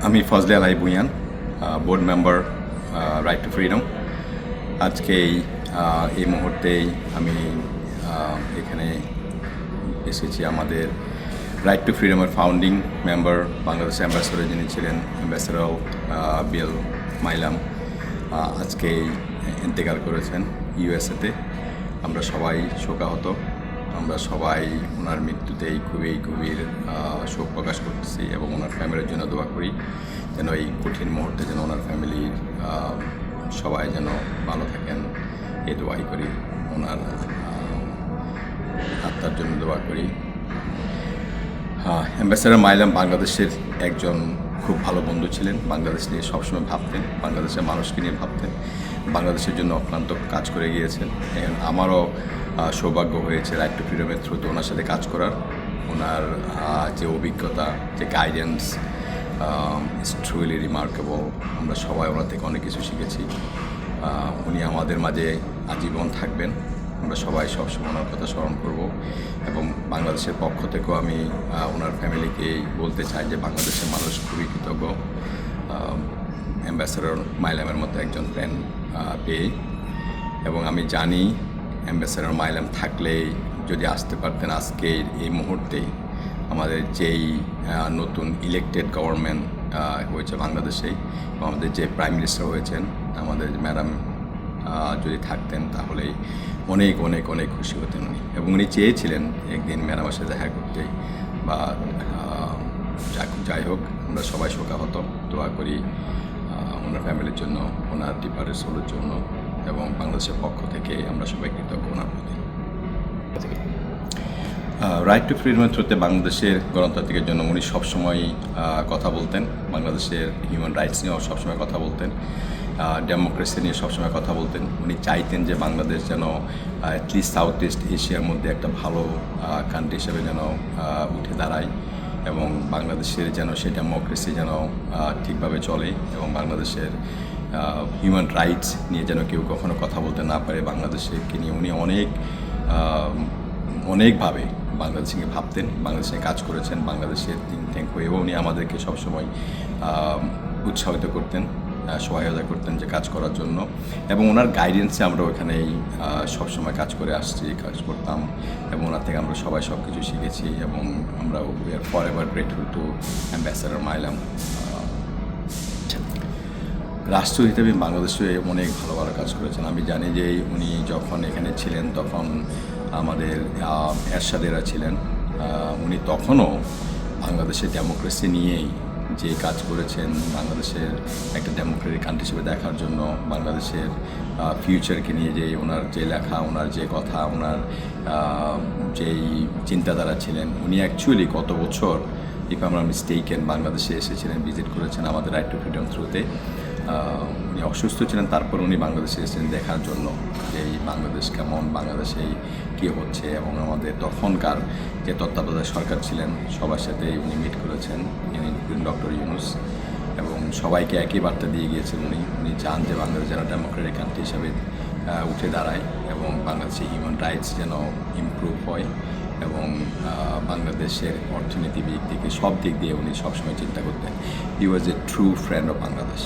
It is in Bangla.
আমি Fazle Alai Bhuiyan, board member, right to freedom. আজকে এই মুহূর্তেই আমি এখানে এসেছি। আমাদের রাইট টু ফ্রিডমের ফাউন্ডিং মেম্বার, বাংলাদেশ অ্যাম্বাসেডর যিনি ছিলেন, অ্যাম্বাসেডর বিএল মাইলাম, আজকেই ইন্তেকাল করেছেন ইউএসএতে। আমরা সবাই শোকাহত। আমরা সবাই ওনার মৃত্যুতেই খুবই গভীর শোক প্রকাশ করতেছি এবং ওনার ফ্যামিলির জন্য দোয়া করি যেন এই কঠিন মুহূর্তে যেন ওনার ফ্যামিলির সবাই যেন ভালো থাকেন, এই দোয়াই করি। ওনার আত্মার জন্য দোয়া করি। অ্যাম্বাসেডর মাইলাম বাংলাদেশের একজন খুব ভালো বন্ধু ছিলেন। বাংলাদেশ নিয়ে সবসময় ভাবতেন, বাংলাদেশের মানুষকে নিয়ে ভাবতেন, বাংলাদেশের জন্য অক্লান্ত কাজ করে গিয়েছেন। আমারও সৌভাগ্য হয়েছে রাইট টু ফ্রিডমের থ্রুতে ওনার সাথে কাজ করার। ওনার যে অভিজ্ঞতা, যে গাইডেন্স, ইটস ট্রুলি রিমার্কেবল। আমরা সবাই ওনার থেকে অনেক কিছু শিখেছি। উনি আমাদের মাঝে আজীবন থাকবেন। আমরা সবাই সবসময় ওনার কথা স্মরণ করব এবং বাংলাদেশের পক্ষ থেকেও আমি ওনার ফ্যামিলিকে বলতে চাই যে বাংলাদেশের মানুষ খুবই কৃতজ্ঞ অ্যাম্বাসেডর মাইলামের মতো একজন ফ্রেন্ড পেয়ে। এবং আমি জানি অ্যাম্বাসেডর মাইলাম থাকলেই যদি আসতে পারতেন আজকে এই মুহূর্তেই আমাদের যেই নতুন ইলেকটেড গভর্নমেন্ট হয়েছে বাংলাদেশেই, আমাদের যে প্রাইম মিনিস্টার হয়েছেন আমাদের ম্যাডাম যদি থাকতেন তাহলেই অনেক অনেক অনেক খুশি হতেন উনি। এবং উনি চেয়েছিলেন একদিন ম্যাডামের সাথে দেখা করতে। বা যাই হোক, আমরা সবাই শোকাহত, দোয়া করি ওনার ফ্যামিলির জন্য, ওনার ডিপার্টেড সোলের জন্য, এবং বাংলাদেশের পক্ষ থেকে আমরা সবাই কৃতজ্ঞ ওনার প্রতি। রাইট টু ফ্রিডমের থ্রুতে বাংলাদেশের গণতান্ত্রিকের জন্য উনি সবসময় কথা বলতেন। বাংলাদেশের হিউম্যান রাইটস নিয়েও সবসময় কথা বলতেন, ডেমোক্রেসি নিয়ে সবসময় কথা বলতেন। উনি চাইতেন যে বাংলাদেশ যেন অ্যাটলিস্ট সাউথ ইস্ট এশিয়ার মধ্যে একটা ভালো কান্ট্রি হিসেবে যেন উঠে দাঁড়ায় এবং বাংলাদেশের যেন সেই ডেমোক্রেসি যেন ঠিকভাবে চলে এবং বাংলাদেশের হিউম্যান রাইটস নিয়ে যেন কেউ কখনো কথা বলতে না পারে। বাংলাদেশকে নিয়ে উনি অনেকভাবে বাংলাদেশকে ভাবতেন, বাংলাদেশে কাজ করেছেন, বাংলাদেশের থিঙ্ক ট্যাঙ্ক হয়েও উনি আমাদেরকে সবসময় উৎসাহিত করতেন, সহায়তা করতেন যে কাজ করার জন্য। এবং ওনার গাইডেন্সে আমরা ওখানেই সবসময় কাজ করে আসছি, কাজ করতাম এবং ওনার থেকে আমরা সবাই সব কিছু শিখেছি এবং আমরা we are for ever grateful to ambassador Milam. রাষ্ট্র হিসেবে বাংলাদেশে অনেক ভালো ভালো কাজ করেছেন। আমি জানি যে উনি যখন এখানে ছিলেন তখন আমাদের এরশাদেরা ছিলেন। উনি তখনও বাংলাদেশের ডেমোক্রেসি নিয়েই যে কাজ করেছেন, বাংলাদেশের একটা ডেমোক্রেটিক কান্ট্রি হিসেবে দেখার জন্য, বাংলাদেশের ফিউচারকে নিয়ে যে ওনার যে লেখা, ওনার যে কথা, ওনার যেই চিন্তাধারা ছিলেন। উনি অ্যাকচুয়ালি গত বছর ইফ আমরা মিস্টেকেন বাংলাদেশে এসেছিলেন, ভিজিট করেছেন আমাদের রাইট টু ফ্রিডম থ্রুতে। উনি অসুস্থ ছিলেন, তারপর উনি বাংলাদেশে এসেছেন দেখার জন্য যে এই বাংলাদেশ কেমন, বাংলাদেশে কী হচ্ছে। এবং আমাদের তখনকার যে তত্ত্বাবধায়ক সরকার ছিলেন সবার সাথে উনি মিট করেছেন, ডক্টর ইউনুস, এবং সবাইকে একই বার্তা দিয়ে গিয়েছেন উনি চান যে বাংলাদেশ যেন ডেমোক্রেটিক কান্ট্রি হিসাবে উঠে দাঁড়ায় এবং বাংলাদেশে হিউম্যান রাইটস যেন ইমপ্রুভ হয় এবং বাংলাদেশের অর্থনীতি দিক থেকে সব দিক দিয়ে উনি সবসময় চিন্তা করতেন। He was a true friend of Bangladesh.